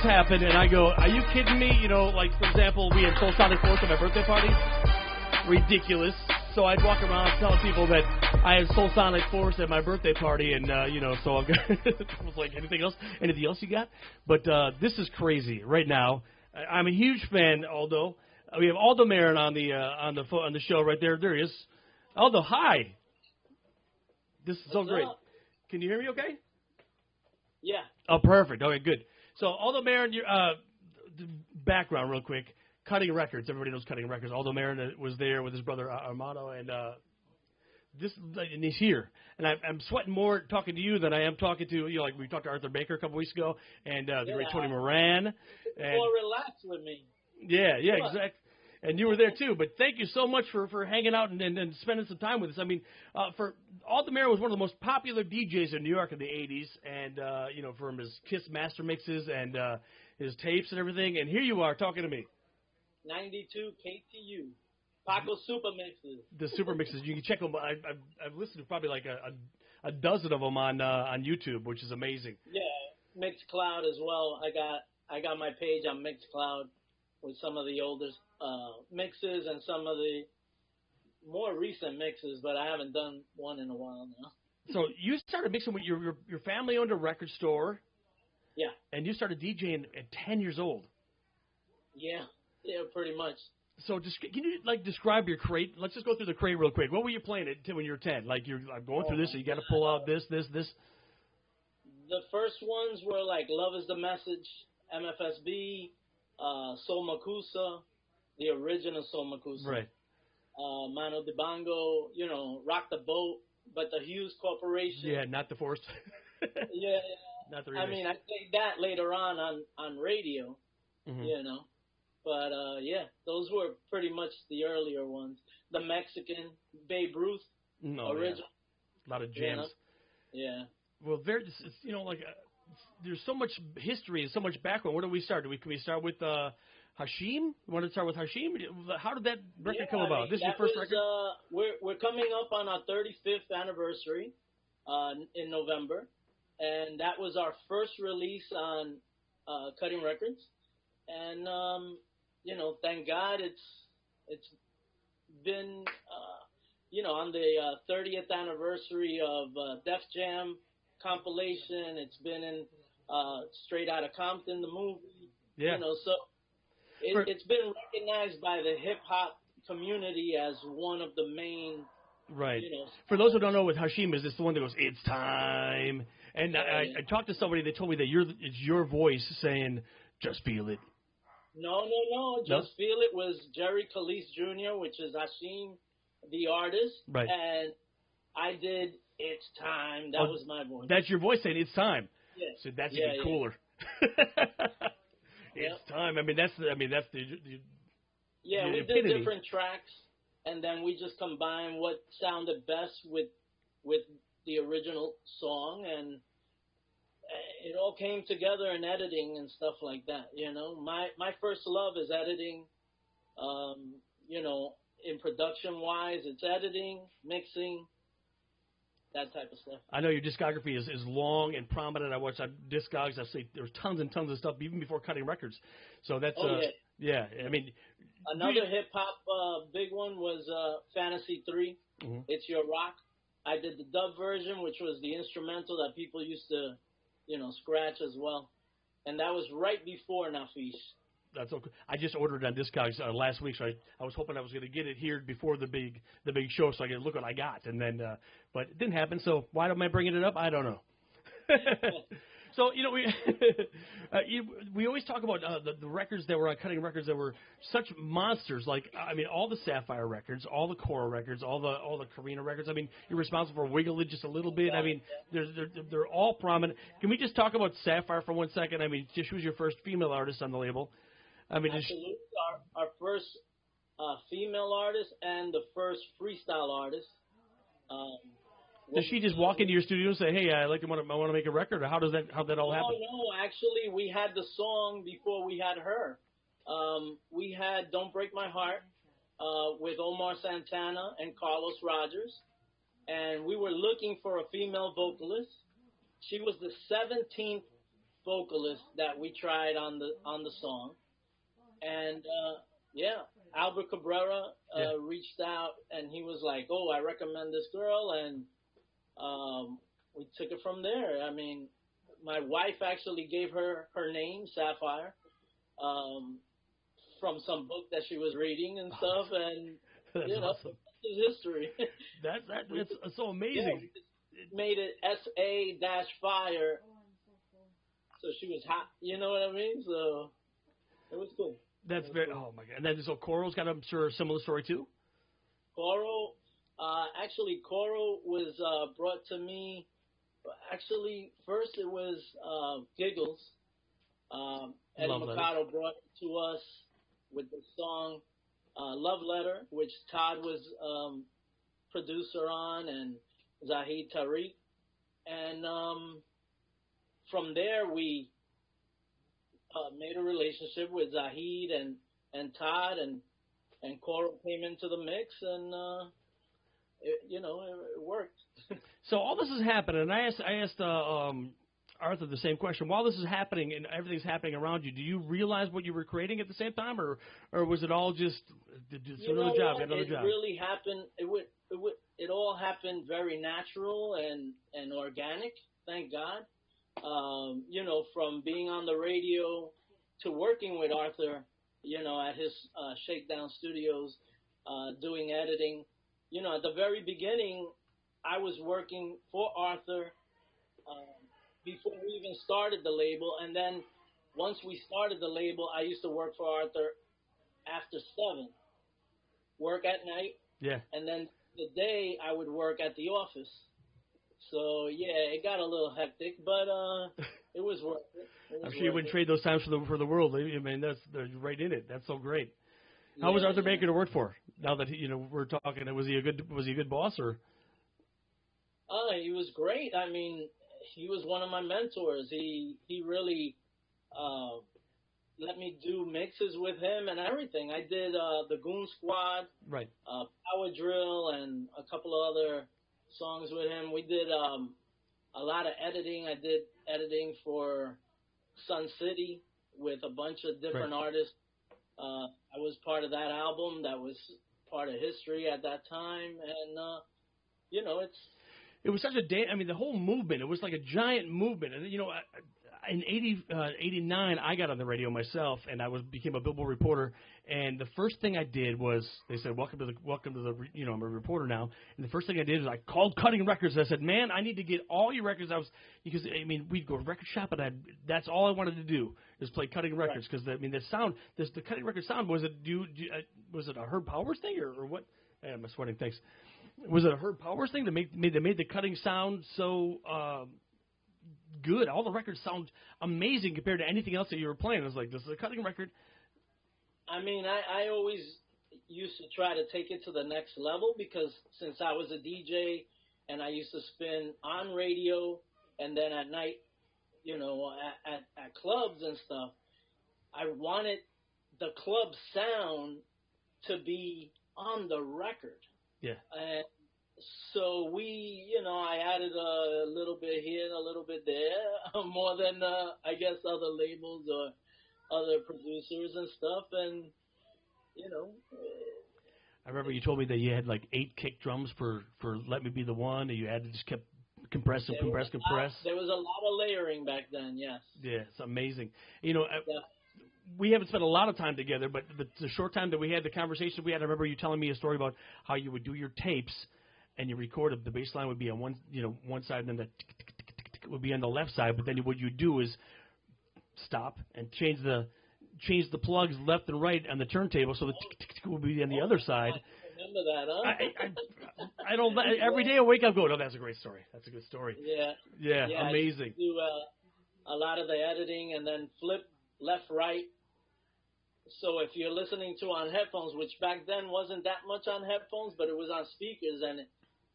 happened, and I go, are you kidding me? You know, like, for example, we had Soul Sonic Force at my birthday party. Ridiculous. So I'd walk around telling people that I had Soul Sonic Force at my birthday party, and, you know, so I was like, anything else? Anything else you got? But this is crazy right now. I'm a huge fan, Aldo. We have Aldo Marin on the show right there. There he is. Aldo, hi. This is so great. Can you hear me okay? Yeah. Oh, perfect. Okay, good. So, Aldo Marin, the background real quick. Cutting Records. Everybody knows Cutting Records. Aldo Marin was there with his brother Armando, and he's here. And I'm sweating more talking to you than I am talking to, you know, like we talked to Arthur Baker a couple weeks ago, and the great Tony Moran. And more relaxed with me. Yeah, exactly. And you were there too. But thank you so much for hanging out and spending some time with us. I mean, Aldo Marin was one of the most popular DJs in New York in the 80s, and, you know, from his Kiss master mixes and his tapes and everything. And here you are talking to me. 92 KTU. Paco Super Mixes. The Super Mixes. You can check them. I've listened to probably like a dozen of them on YouTube, which is amazing. Yeah, Mixcloud as well. I got my page on Mixcloud with some of the oldest mixes and some of the more recent mixes, but I haven't done one in a while now. So you started mixing with your family owned a record store. Yeah. And you started DJing at 10 years old. Yeah, pretty much. So can you like describe your crate? Let's just go through the crate real quick. What were you playing when you were 10? Like I'm going through this, so you got to pull out this. The first ones were like Love Is the Message, MFSB, Soul Makusa, the original Soul Makusa. Right. Mano de Bongo, you know, Rock the Boat, but the Hughes Corporation. Yeah, not the Force. Yeah. Not the remix. I mean, I played that later on radio, you know. But, yeah, those were pretty much the earlier ones. The Mexican, Babe Ruth, original. Yeah. A lot of jams. You know? Yeah. Well, there's, you know, like, there's so much history and so much background. Where do we start? Can we start with Hashim? You want to start with Hashim? How did that record come about? This is your first record? We're coming up on our 35th anniversary in November, and that was our first release on Cutting Records. And, you know, thank God it's been, you know, on the 30th anniversary of Def Jam compilation. It's been in Straight Outta Compton, the movie. Yeah. You know, so it's been recognized by the hip-hop community as one of the main, right. You know, for those who don't know what Hashim is, it's the one that goes, "It's time." And I talked to somebody, they told me that it's your voice saying, "Just feel it." No. Just Feel It was Jerry Calise Jr., which is Hashim, the artist. Right. And I did It's Time. That was my voice. That's your voice saying it's time. Yeah. So that's even cooler. It's time. I mean, that's the yeah, we epitome. did different tracks, and then we just combined what sounded best with the original song, and it all came together in editing and stuff like that. You know, my first love is editing. You know, in production wise, it's editing, mixing, that type of stuff. I know your discography is long and prominent. I watch Discogs. I see there's tons and tons of stuff even before Cutting Records. So that's yeah. I mean, another hip hop big one was Fantasy 3. Mm-hmm. It's Your Rock. I did the dub version, which was the instrumental that people used to, you know, scratch as well. And that was right before Nafish. That's okay. I just ordered it on Discogs last week, so I was hoping I was going to get it here before the big show, so I could look what I got. And then, but it didn't happen. So why am I bringing it up? I don't know. So you know, we always talk about the records that were on Cutting Records that were such monsters. Like I mean, all the Sapphire records, all the Cora records, all the Karina records. I mean, you're responsible for Wiggle It just a little bit. I mean, they're all prominent. Can we just talk about Sapphire for 1 second? I mean, she was your first female artist on the label. I mean, absolutely, our first female artist and the first freestyle artist. Does she just walk into your studio and say, "Hey, I want to make a record"? Or how that all happen? No, actually, we had the song before we had her. We had "Don't Break My Heart" with Omar Santana and Carlos Rogers, and we were looking for a female vocalist. She was the 17th vocalist that we tried on the song, and Albert Cabrera reached out and he was like, "Oh, I recommend this girl," and we took it from there. I mean, my wife actually gave her name, Sapphire, from some book that she was reading and stuff, and That's awesome. It's history. That's so amazing. It made it SA-Fire, so she was hot. You know what I mean? So it was cool. That's very. Cool. Oh my God! And then so Coro's got, I'm sure, a similar story too. Coro, actually, Coro was brought to me. Actually, first it was Giggles. Eddie Mercado brought it to us with the song Love Letter, which Todd was producer on, and Zahid Tariq. And from there, we made a relationship with Zahid and Todd, and Coro came into the mix, and it worked. So all this is happening, and I asked Arthur the same question. While this is happening and everything's happening around you, do you realize what you were creating at the same time, or was it all just another job? It really happened. It all happened very natural and organic. Thank God. From being on the radio to working with Arthur, at his Shakedown Studios, doing editing. At the very beginning, I was working for Arthur before we even started the label, and then once we started the label, I used to work for Arthur after 7, work at night, and then the day I would work at the office. So it got a little hectic, but it was worth it. I'm sure you wouldn't trade those times for the world. I mean, they're right in it. That's so great. How was Arthur Baker to work for? Now that we're talking, was he a good boss or? He was great. I mean, he was one of my mentors. He really let me do mixes with him and everything. I did the Goon Squad, right? Power Drill, and a couple of other songs with him. We did a lot of editing. I did editing for Sun City with a bunch of different artists. I was part of that album. That was part of history at that time, and it was such a day. I mean, the whole movement. It was like a giant movement, and in 89, I got on the radio myself, and I became a Billboard reporter. And the first thing I did was they said, "Welcome to the I'm a reporter now." And the first thing I did was I called Cutting Records. And I said, "Man, I need to get all your records." Because we'd go to record shop, and that's all I wanted to do is play Cutting Records because the sound, the Cutting Records sound was it a Herb Powers thing or what? I'm sweating. Thanks. Was it a Herb Powers thing that made the cutting sound so good? All the records sound amazing compared to anything else that you were playing. I was like, this is a cutting record. I mean, I always used to try to take it to the next level because since I was a DJ and I used to spin on radio and then at night, at clubs and stuff, I wanted the club sound to be on the record. Yeah. And so I added a little bit here and a little bit there, more than, I guess, other labels or other producers and stuff. And, I remember you told me that you had like 8 kick drums for Let Me Be the One, and you just kept compress. There was a lot of layering back then, yes. Yeah, it's amazing. We haven't spent a lot of time together, but the short time that we had, the conversation we had, I remember you telling me a story about how you would do your tapes and you record it. The bass line would be on one side, and then the tick would be on the left side. But then what you do is stop and change the plugs left and right on the turntable, so the tick would be on the other side. I remember that, huh? I don't. Every day I wake up going, "Oh, that's a great story. That's a good story." Yeah, amazing. I do a lot of the editing and then flip left, right. So if you're listening to on headphones, which back then wasn't that much on headphones, but it was on speakers, and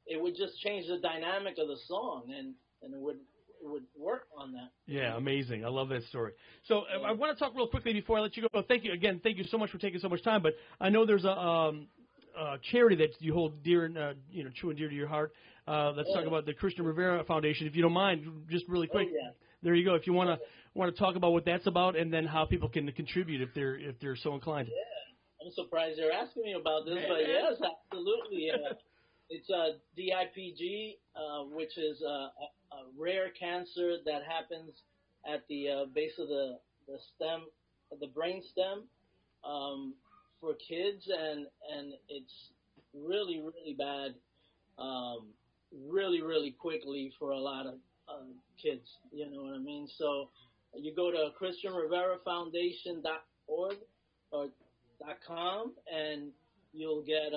it would just change the dynamic of the song, and it would work on that. Yeah, amazing. I love that story. So I want to talk real quickly before I let you go. Thank you again. Thank you so much for taking so much time. But I know there's a charity that you hold dear and true and dear to your heart. Let's talk about the Christian Rivera Foundation, if you don't mind, just really quick. Oh, yeah. There you go. If you want want to talk about what that's about, and then how people can contribute if they're so inclined. Yeah, I'm surprised you're asking me about this, but yes, absolutely. It's DIPG, which is a rare cancer that happens at the base of the stem, the brain stem, for kids, and it's really, really bad, really, really quickly for a lot of kids. You know what I mean? So you go to ChristianRiveraFoundation.org or .com, and you'll get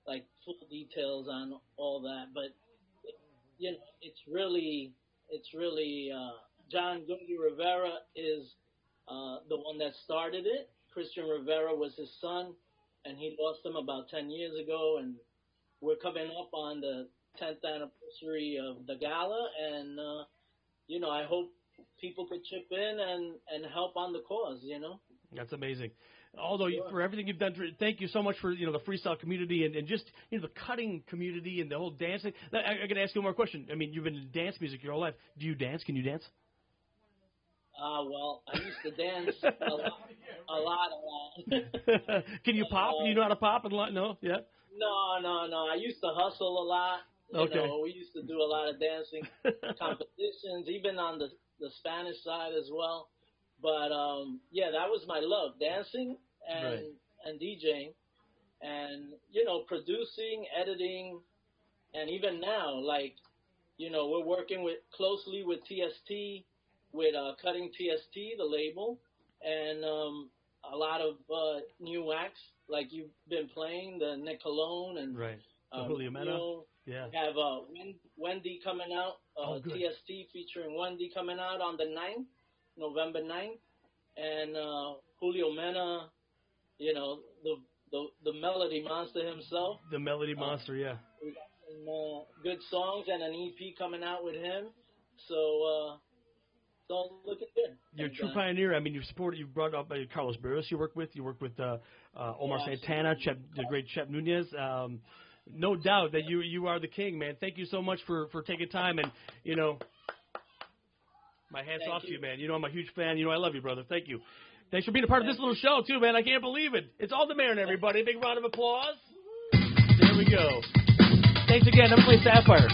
like full details on all that. But you know, it's really John Gundy Rivera is the one that started it. Christian Rivera was his son, and he lost him about 10 years ago, and we're coming up on the 10th anniversary of the gala, and you know, I hope people could chip in and help on the cause, you know. That's amazing. Aldo, for everything you've done, thank you so much for, you know, the freestyle community and just, you know, the cutting community and the whole dancing. I got to ask you one more question. I mean, you've been in dance music your whole life. Do you dance? Can you dance? Well, I used to dance a lot. Can you pop? You know how to pop and no? Yeah. No. I used to hustle a lot. You Okay. know, we used to do a lot of dancing competitions, even on the Spanish side as well. But yeah, that was my love, dancing and DJing, and you know, producing, editing, and even now, like, you know, we're working closely with TST, with Cutting TST, the label, and a lot of new acts like you've been playing, the Nick Cologne and Julio Mena. Yeah. We have Wendy coming out, TST featuring Wendy coming out on the 9th, November 9th, and Julio Mena, you know, the melody monster himself. The melody monster, yeah. We got some good songs and an EP coming out with him, so it's all looking good. You're a true pioneer. I mean, you've brought up Carlos Barros you work with Omar Santana, the great Chef Nunez. No doubt that you are the king, man. Thank you so much for taking time, and, you know, my hat's off to you, man. You know, I'm a huge fan. You know, I love you, brother. Thank you. Thanks for being a part of this little show, too, man. I can't believe it. It's Aldo Marin, everybody. Big round of applause. There we go. Thanks again. I'm going to play Sapphire.